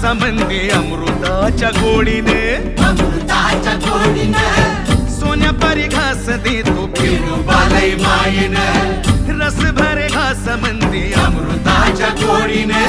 घासामंदी अमृताच्या गोडीने, अमृताच्या गोडीने सोन्या परी घास देतो बिरुबालाई मायेने, रस भरे घासामंदी अमृताच्या गोडीने